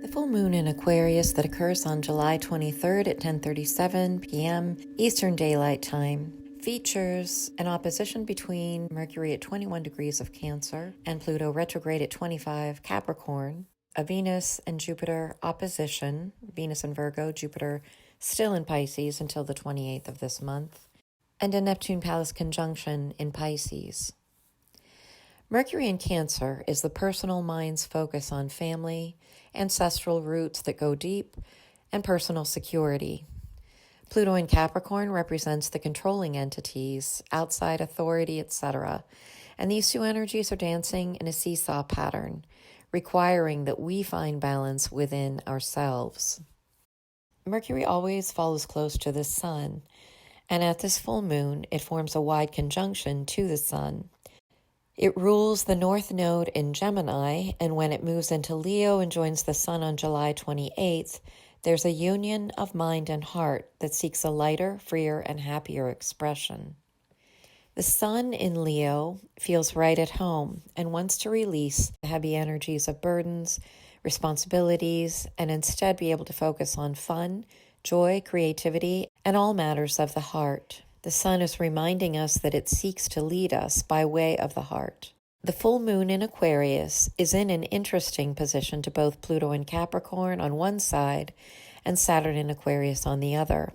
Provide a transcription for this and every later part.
The full moon in Aquarius that occurs on July 23rd at 10:37 p.m. Eastern Daylight Time features an opposition between Mercury at 21 degrees of Cancer and Pluto retrograde at 25 Capricorn, a Venus and Jupiter opposition, Venus and Virgo, Jupiter still in Pisces until the 28th of this month, and a Neptune-Pallas conjunction in Pisces. Mercury in Cancer is the personal mind's focus on family, ancestral roots that go deep, and personal security. Pluto in Capricorn represents the controlling entities, outside authority, etc. And these two energies are dancing in a seesaw pattern, requiring that we find balance within ourselves. Mercury always follows close to the Sun, and at this full moon, it forms a wide conjunction to the Sun. It rules the North Node in Gemini, and when it moves into Leo and joins the Sun on July 28th, there's a union of mind and heart that seeks a lighter, freer, and happier expression. The Sun in Leo feels right at home and wants to release the heavy energies of burdens, responsibilities, and instead be able to focus on fun, joy, creativity, and all matters of the heart. The Sun is reminding us that it seeks to lead us by way of the heart. The full moon in Aquarius is in an interesting position to both Pluto in Capricorn on one side and Saturn in Aquarius on the other.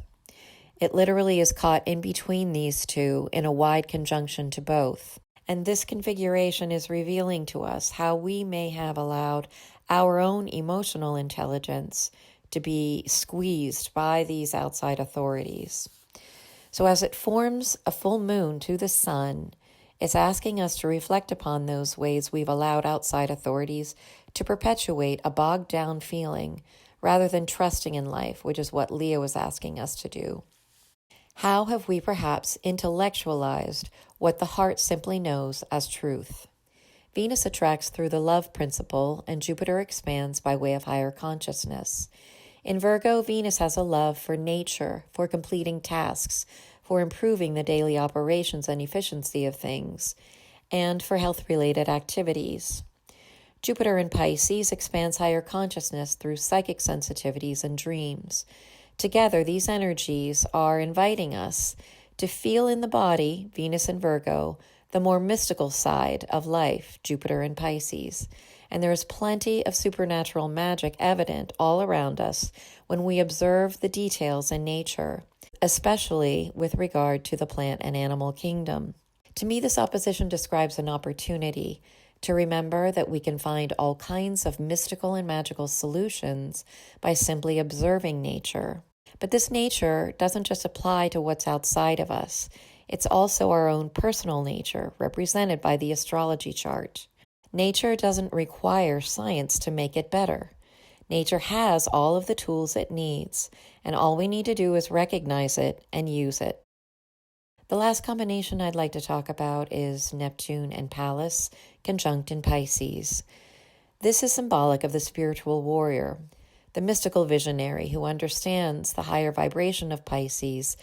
It literally is caught in between these two in a wide conjunction to both. And this configuration is revealing to us how we may have allowed our own emotional intelligence to be squeezed by these outside authorities. So as it forms a full moon to the Sun, it's asking us to reflect upon those ways we've allowed outside authorities to perpetuate a bogged down feeling rather than trusting in life, which is what Leo is asking us to do. How have we perhaps intellectualized what the heart simply knows as truth? Venus attracts through the love principle, and Jupiter expands by way of higher consciousness. In Virgo, Venus has a love for nature, for completing tasks, for improving the daily operations and efficiency of things, and for health-related activities. Jupiter in Pisces expands higher consciousness through psychic sensitivities and dreams. Together, these energies are inviting us to feel in the body, Venus in Virgo, the more mystical side of life, Jupiter in Pisces. And there is plenty of supernatural magic evident all around us when we observe the details in nature, especially with regard to the plant and animal kingdom. To me, this opposition describes an opportunity to remember that we can find all kinds of mystical and magical solutions by simply observing nature. But this nature doesn't just apply to what's outside of us. It's also our own personal nature, represented by the astrology chart. Nature doesn't require science to make it better. Nature has all of the tools it needs, and all we need to do is recognize it and use it. The last combination I'd like to talk about is Neptune and Pallas, conjunct in Pisces. This is symbolic of the spiritual warrior, the mystical visionary who understands the higher vibration of Pisces,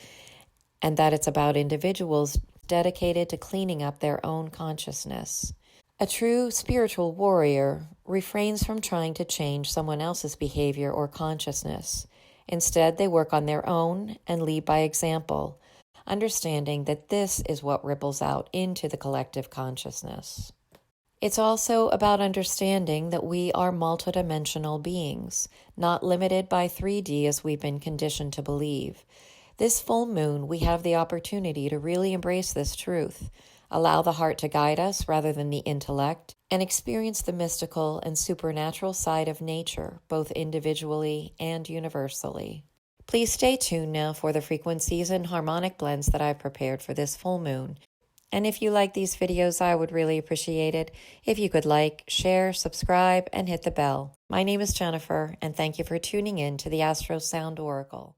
and that it's about individuals dedicated to cleaning up their own consciousness. A true spiritual warrior refrains from trying to change someone else's behavior or consciousness. Instead, they work on their own and lead by example, understanding that this is what ripples out into the collective consciousness. It's also about understanding that we are multidimensional beings, not limited by 3D as we've been conditioned to believe. This full moon, we have the opportunity to really embrace this truth, allow the heart to guide us rather than the intellect, and experience the mystical and supernatural side of nature, both individually and universally. Please stay tuned now for the frequencies and harmonic blends that I've prepared for this full moon. And if you like these videos, I would really appreciate it if you could like, share, subscribe, and hit the bell. My name is Jennifer, and thank you for tuning in to the Astro-Sound Oracle.